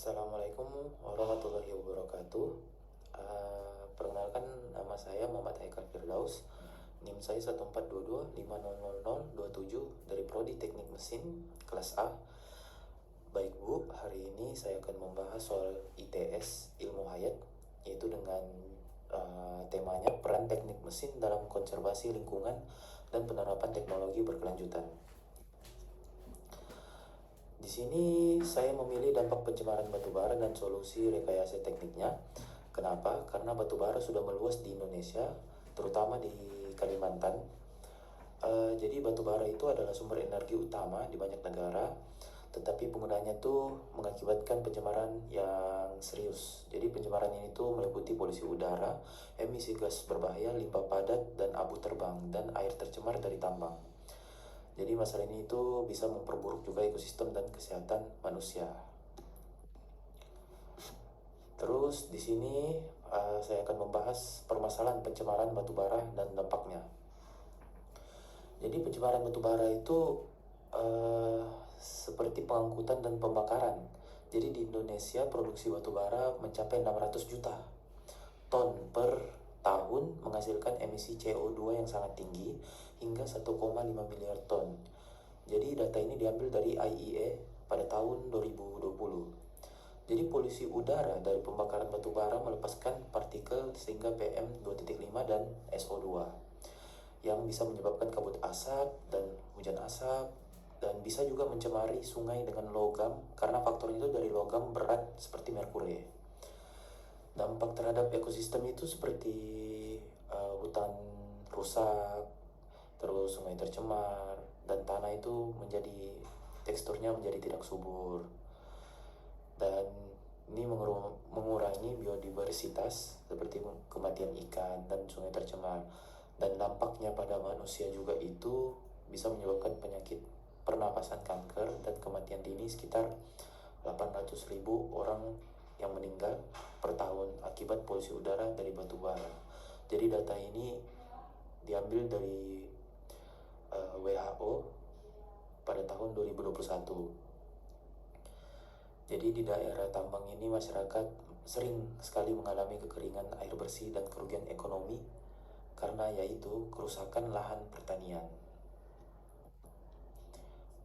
Assalamualaikum warahmatullahi wabarakatuh. Perkenalkan, nama saya Muhammad Haikal Firdaus. NIM saya 1422500027 dari Prodi Teknik Mesin kelas A. Baik Bu, hari ini saya akan membahas soal ITS, ilmu hayat, yaitu dengan temanya peran teknik mesin dalam konservasi lingkungan dan penerapan teknologi berkelanjutan. Di sini saya memilih dampak pencemaran batubara dan solusi rekayasa tekniknya. Kenapa? Karena batubara sudah meluas di Indonesia, terutama di Kalimantan. Jadi batubara itu adalah sumber energi utama di banyak negara, tetapi penggunaannya tuh mengakibatkan pencemaran yang serius. Jadi pencemaran ini tuh meliputi polusi udara, emisi gas berbahaya, limbah padat, dan abu terbang, dan air tercemar dari tambang. Jadi masalah ini itu bisa memperburuk juga ekosistem dan kesehatan manusia. Terus di sini saya akan membahas permasalahan pencemaran batubara dan dampaknya. Jadi pencemaran batubara itu seperti pengangkutan dan pembakaran. Jadi di Indonesia produksi batubara mencapai 600 juta ton per tahun, menghasilkan emisi CO2 yang sangat tinggi hingga 1,5 miliar ton. Jadi data ini diambil dari IEA pada tahun 2020. Jadi polusi udara dari pembakaran batubara melepaskan partikel sehingga PM2.5 dan SO2 yang bisa menyebabkan kabut asap dan hujan asap, dan bisa juga mencemari sungai dengan logam karena faktornya itu dari logam berat seperti merkuri. Dampak terhadap ekosistem itu seperti hutan rusak, terus sungai tercemar, dan tanah itu teksturnya menjadi tidak subur. Dan ini mengurangi biodiversitas seperti kematian ikan dan sungai tercemar. Dan dampaknya pada manusia juga itu bisa menyebabkan penyakit pernapasan, kanker, dan kematian dini. Sekitar 800.000 orang yang meninggal per tahun akibat polusi udara dari batubara. Jadi data ini diambil dari WHO pada tahun 2021. Jadi di daerah tambang ini masyarakat sering sekali mengalami kekeringan air bersih dan kerugian ekonomi karena yaitu kerusakan lahan pertanian.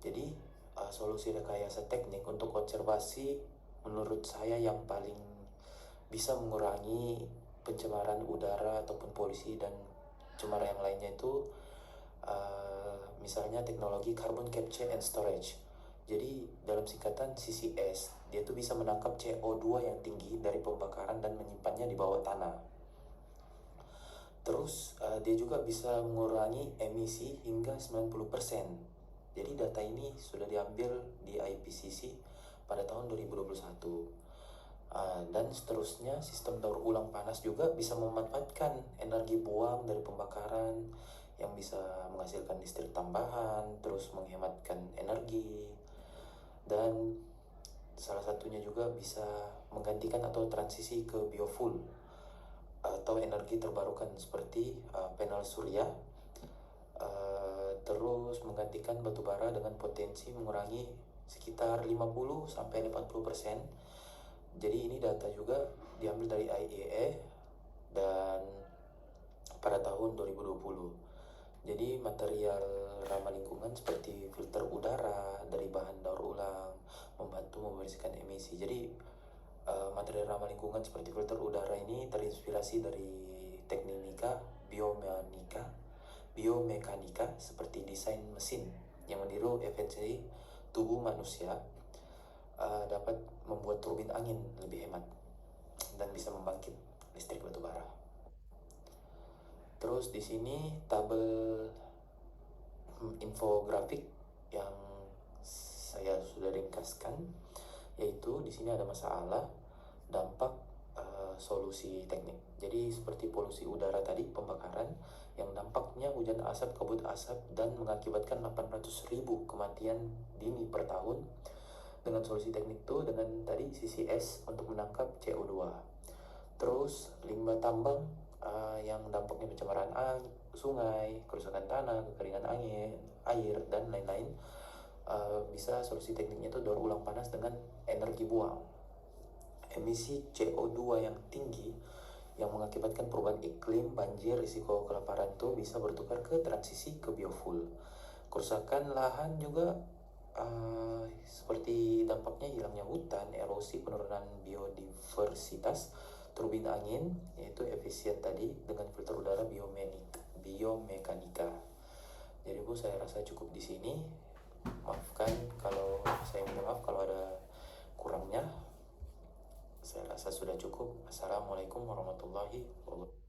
Jadi solusi rekayasa teknik untuk konservasi menurut saya yang paling bisa mengurangi pencemaran udara ataupun polusi dan cemara yang lainnya itu misalnya teknologi carbon capture and storage. Jadi dalam singkatan CCS, dia tuh bisa menangkap CO2 yang tinggi dari pembakaran dan menyimpannya di bawah tanah. Terus dia juga bisa mengurangi emisi hingga 90%. Jadi data ini sudah diambil di IPCC pada tahun 2021. Dan seterusnya, sistem daur ulang panas juga bisa memanfaatkan energi buang dari pembakaran yang bisa menghasilkan listrik tambahan, terus menghematkan energi, dan salah satunya juga bisa menggantikan atau transisi ke biofuel atau energi terbarukan seperti panel surya, terus menggantikan batubara dengan potensi mengurangi sekitar 50-80%. Jadi ini data juga diambil dari IEA dan pada tahun 2020. Jadi material ramah lingkungan seperti filter udara dari bahan daur ulang membantu membersihkan emisi. Jadi material ramah lingkungan seperti filter udara ini terinspirasi dari teknika biomekanika seperti desain mesin yang meniru efisiensi tubuh manusia, dapat membuat turbin angin lebih hemat dan bisa membangkit listrik batubara. Terus di sini tabel infografik yang saya sudah ringkaskan, yaitu di sini ada masalah, dampak, solusi teknik. Jadi seperti polusi udara tadi, pembakaran yang dampaknya hujan asap, kabut asap, dan mengakibatkan 800.000 kematian dini per tahun. Dengan solusi teknik itu dengan tadi CCS untuk menangkap CO2. Terus limbah tambang yang dampaknya pencemaran sungai, kerusakan tanah, kekeringan air, dan lain-lain. Bisa solusi tekniknya itu daur ulang panas dengan energi buang. Emisi CO2 yang tinggi yang mengakibatkan perubahan iklim, banjir, risiko kelaparan itu bisa bertukar ke transisi ke biofuel. Kerusakan lahan juga seperti dampaknya hilangnya hutan, erosi, penurunan biodiversitas, turbin angin, yaitu efisien tadi dengan filter udara biomekanika. Jadi Bu, saya rasa cukup di sini. Maafkan kalau saya minta maaf kalau ada kurangnya. Saya rasa sudah cukup. Assalamualaikum warahmatullahi wabarakatuh.